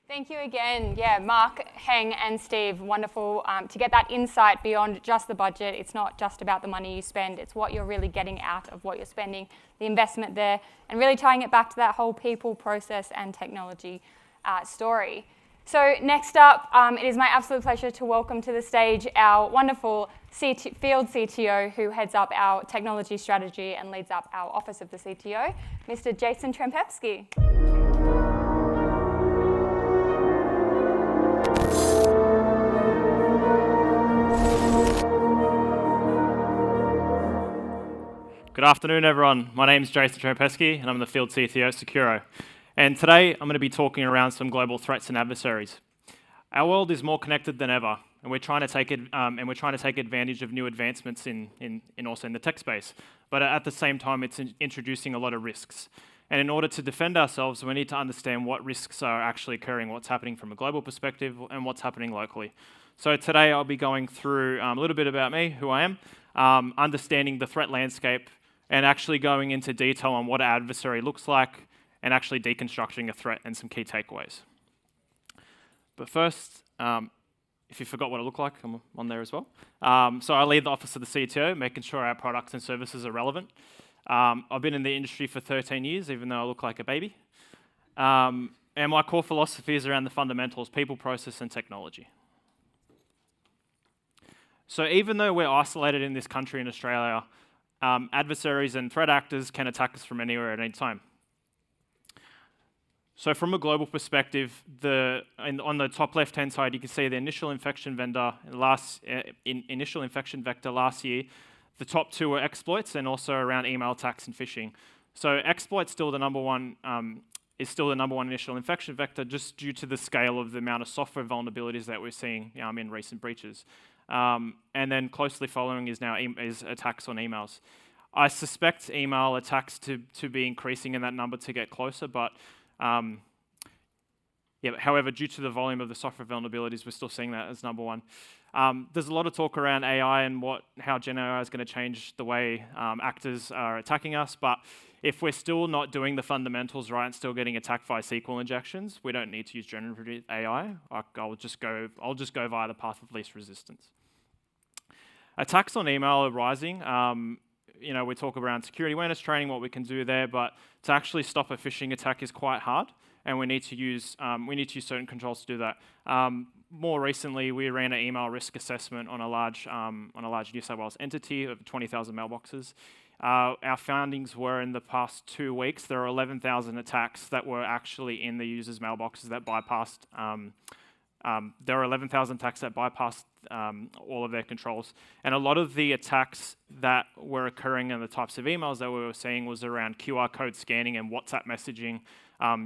Thank you again. Yeah, Mark, Heng, and Steve, wonderful to get that insight beyond just the budget. It's not just about the money you spend, it's what you're really getting out of what you're spending, the investment there, and really tying it back to that whole people, process, and technology story. So next up, it is my absolute pleasure to welcome to the stage our wonderful field CTO who heads up our technology strategy and leads up our Office of the CTO, Mr. Jason Trampevski. Good afternoon, everyone. My name is Jason Trampevski, and I'm the field CTO at Sekuro. And today, I'm going to be talking around some global threats and adversaries. Our world is more connected than ever, and we're trying to take advantage of new advancements in the tech space. But at the same time, it's introducing a lot of risks. And in order to defend ourselves, we need to understand what risks are actually occurring, what's happening from a global perspective, and what's happening locally. So today, I'll be going through a little bit about me, who I am, understanding the threat landscape, and actually going into detail on what an adversary looks like, and actually deconstructing a threat and some key takeaways. But first, if you forgot what I look like, I'm on there as well. So I lead the Office of the CTO, making sure our products and services are relevant. I've been in the industry for 13 years, even though I look like a baby. And my core philosophy is around the fundamentals, people, process, and technology. So even though we're isolated in this country in Australia, adversaries and threat actors can attack us from anywhere at any time. So from a global perspective, on the top left-hand side, you can see the initial infection vector last year. The top two were exploits and also around email attacks and phishing. So exploits still the number one initial infection vector, just due to the scale of the amount of software vulnerabilities that we're seeing in recent breaches. And then closely following is attacks on emails. I suspect email attacks to be increasing in that number to get closer, but however, due to the volume of the software vulnerabilities, we're still seeing that as number one. There's a lot of talk around AI and how Gen AI is going to change the way actors are attacking us, but if we're still not doing the fundamentals right and still getting attacked via SQL injections, we don't need to use generative AI. I'll just go via the path of least resistance. Attacks on email are rising. We talk around security awareness training, what we can do there, but to actually stop a phishing attack is quite hard, and we need to use certain controls to do that. More recently, we ran an email risk assessment on a large New South Wales entity of 20,000 mailboxes. Our findings were in the past 2 weeks, there are 11,000 attacks that were actually in the users' mailboxes that bypassed. There are 11,000 attacks that bypassed all of their controls. And a lot of the attacks that were occurring and the types of emails that we were seeing was around QR code scanning and WhatsApp messaging.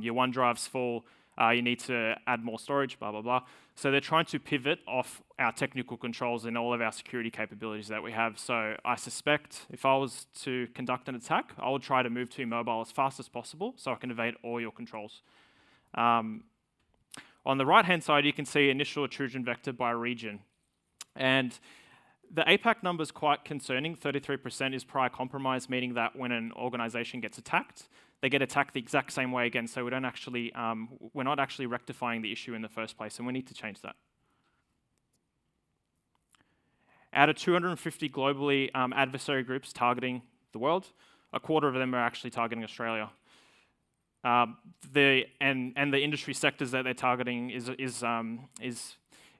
Your OneDrive's full, you need to add more storage, blah, blah, blah. So they're trying to pivot off our technical controls and all of our security capabilities that we have. So I suspect if I was to conduct an attack, I would try to move to mobile as fast as possible so I can evade all your controls. On the right-hand side, you can see initial intrusion vector by region. And the APAC number is quite concerning. 33% is prior compromise, meaning that when an organization gets attacked, they get attacked the exact same way again. So we're not actually rectifying the issue in the first place, and we need to change that. Out of 250 globally adversary groups targeting the world, a quarter of them are actually targeting Australia. The industry sectors that they're targeting is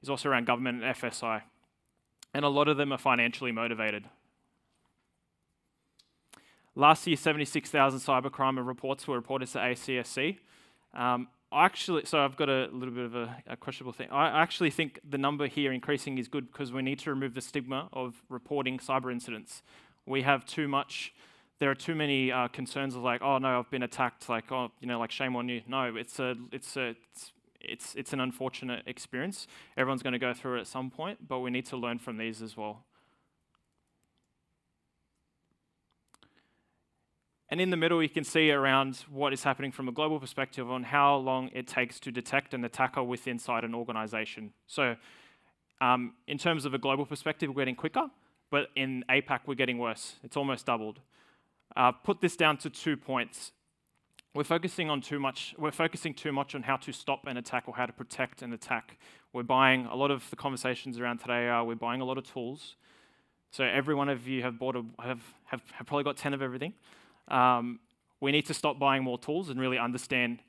also around government and FSI. And a lot of them are financially motivated. Last year, 76,000 cybercrime reports were reported to ACSC. So I've got a little bit of a questionable thing. I actually think the number here increasing is good because we need to remove the stigma of reporting cyber incidents. There are too many concerns of like, oh no, I've been attacked, like, oh, like shame on you. No, it's an unfortunate experience. Everyone's going to go through it at some point, but we need to learn from these as well. And in the middle, you can see around what is happening from a global perspective on how long it takes to detect an attacker inside an organization. So in terms of a global perspective, we're getting quicker, but in APAC, we're getting worse. It's almost doubled. Put this down to 2 points. we're focusing too much on how to stop an attack or how to protect an attack. We're buying, a lot of the conversations around today are, we're buying a lot of tools. So every one of you have probably got 10 of everything. We need to stop buying more tools and really understand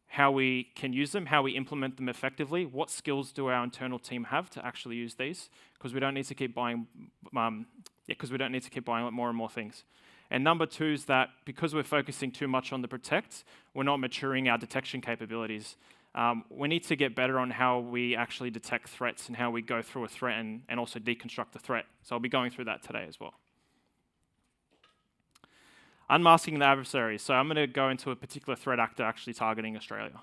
how we can use them, how we implement them effectively, what skills do our internal team have to actually use these, because we don't need to keep buying, more and more things. And number two is that because we're focusing too much on the protect, we're not maturing our detection capabilities. We need to get better on how we actually detect threats and how we go through a threat and also deconstruct the threat. So I'll be going through that today as well. Unmasking the adversaries. So I'm going to go into a particular threat actor actually targeting Australia.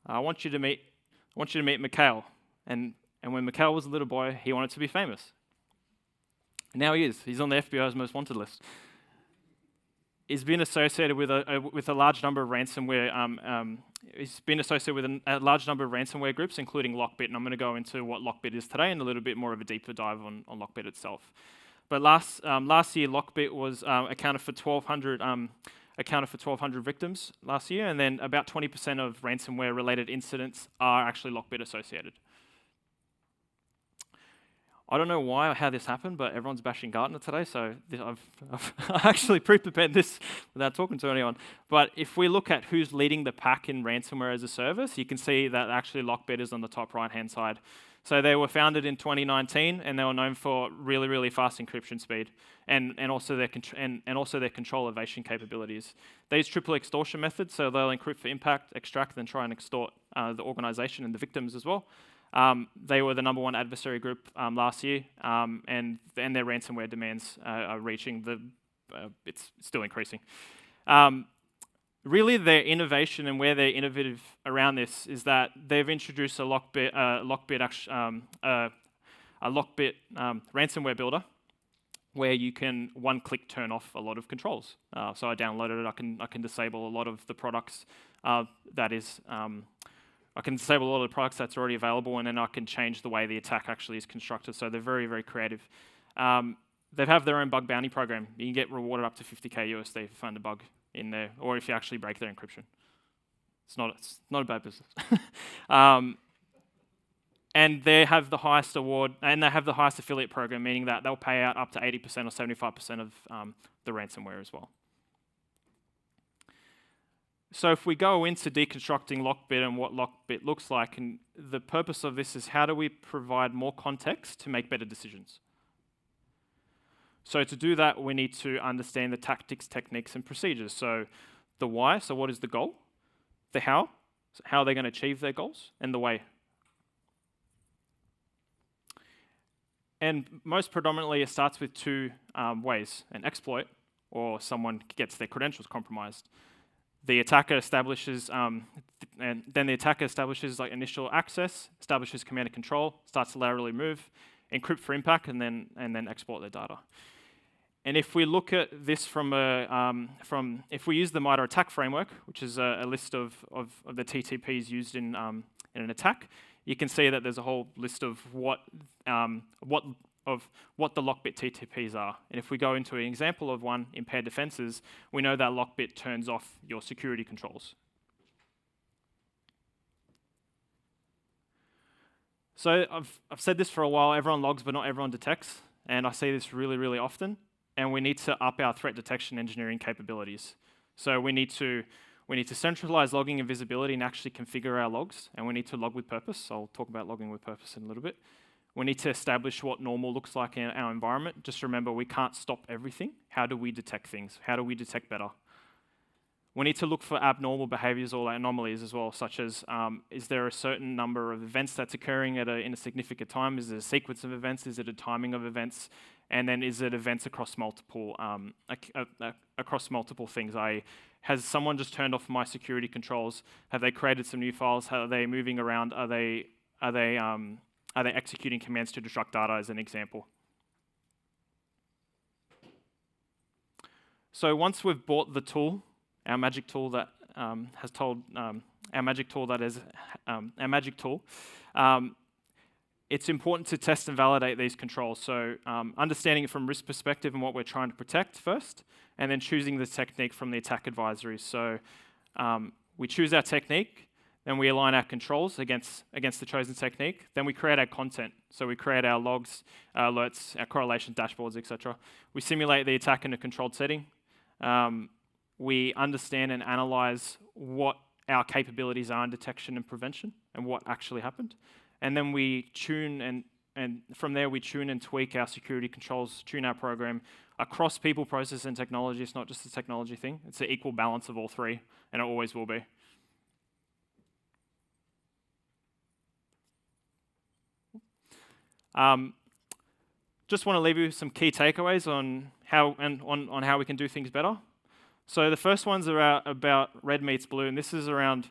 I want you to meet Mikhail. And when Mikhail was a little boy, he wanted to be famous. Now he is. He's on the FBI's most wanted list. He's been associated with a large number of ransomware. He's been associated with a large number of ransomware groups, including LockBit. And I'm going to go into what LockBit is today and a little bit more of a deeper dive on LockBit itself. But last year, LockBit was accounted for 1,200 victims last year, and then about 20% of ransomware-related incidents are actually LockBit associated. I don't know how this happened, but everyone's bashing Gartner today, so I've actually pre-prepared this without talking to anyone. But if we look at who's leading the pack in ransomware as a service, you can see that actually LockBit is on the top right-hand side. So they were founded in 2019, and they were known for really, really fast encryption speed, and also their control evasion capabilities. They use triple extortion methods, so they'll encrypt for impact, extract, then try and extort the organization and the victims as well. They were the #1 adversary group last year, and their ransomware demands are reaching it's still increasing. Really, their innovation and where they're innovative around this is that they've introduced a LockBit ransomware builder, where you can one-click turn off a lot of controls. So I downloaded it. I can disable a lot of the products I can disable a lot of the products that's already available, and then I can change the way the attack actually is constructed. So they're very, very creative. They have their own bug bounty program. You can get rewarded up to $50K USD if you find a bug in there, or if you actually break their encryption. It's not a bad business. And they have the highest award, and they have the highest affiliate program, meaning that they'll pay out up to 80% or 75% of the ransomware as well. So if we go into deconstructing LockBit and what LockBit looks like, and the purpose of this is how do we provide more context to make better decisions? So to do that, we need to understand the tactics, techniques, and procedures. So the why, so what is the goal? The how, so how are they going to achieve their goals? And the way. And most predominantly, it starts with two ways: an exploit, or someone gets their credentials compromised. The attacker establishes, and then the attacker establishes like initial access, establishes command and control, starts to laterally move, encrypt for impact, and then export their data. And if we look at this if we use the MITRE ATT&CK framework, which is a list of the TTPs used in an attack, you can see that there's a whole list of what the LockBit TTPs are. And if we go into an example of one, impaired defenses, we know that LockBit turns off your security controls. So I've said this for a while, everyone logs, but not everyone detects. And I see this really, really often. And we need to up our threat detection engineering capabilities. So we need to centralize logging and visibility and actually configure our logs. And we need to log with purpose. I'll talk about logging with purpose in a little bit. We need to establish what normal looks like in our environment. Just remember, we can't stop everything. How do we detect things? How do we detect better? We need to look for abnormal behaviors or anomalies as well, such as is there a certain number of events that's occurring in a significant time? Is it a sequence of events? Is it a timing of events? And then is it events across multiple things? Has someone just turned off my security controls? Have they created some new files? How are they moving around? Are they executing commands to destruct data, as an example? So once we've bought the tool, our magic tool that it's important to test and validate these controls. So understanding it from risk perspective and what we're trying to protect first, and then choosing the technique from the attack advisories. So We choose our technique, then we align our controls against the chosen technique. Then we create our content. So we create our logs, our alerts, our correlation dashboards, etc. We simulate the attack in a controlled setting. We understand and analyze what our capabilities are in detection and prevention and what actually happened. And then we tune and from there we tune and tweak our security controls, tune our program across people, process, and technology. It's not just a technology thing. It's an equal balance of all three, and it always will be. Just want to leave you some key takeaways on how we can do things better. So the first ones are about red meets blue, and this is around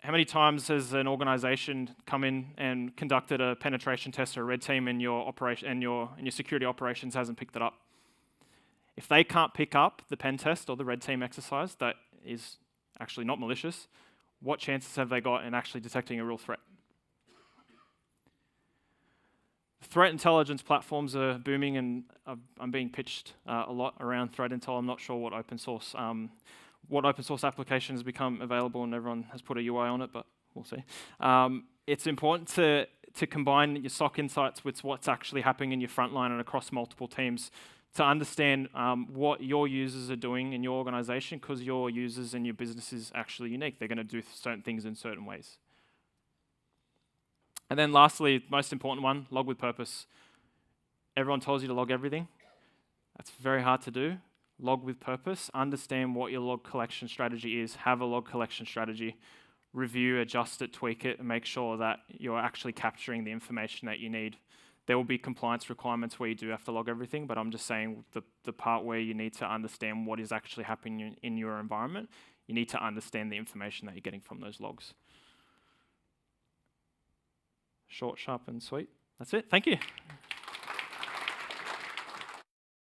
how many times has an organization come in and conducted a penetration test or a red team and your operation and your security operations hasn't picked it up. If they can't pick up the pen test or the red team exercise that is actually not malicious, what chances have they got in actually detecting a real threat? Threat intelligence platforms are booming, and I'm being pitched a lot around threat intel. I'm not sure what open source application has become available, and everyone has put a UI on it, but we'll see. It's important to combine your SOC insights with what's actually happening in your frontline and across multiple teams to understand what your users are doing in your organization, because your users and your business is actually unique. They're going to do certain things in certain ways. And then lastly, most important one, log with purpose. Everyone tells you to log everything. That's very hard to do. Log with purpose. Understand what your log collection strategy is. Have a log collection strategy. Review, adjust it, tweak it, and make sure that you're actually capturing the information that you need. There will be compliance requirements where you do have to log everything, but I'm just saying the part where you need to understand what is actually happening in your environment, you need to understand the information that you're getting from those logs. Short, sharp, and sweet. That's it. Thank you.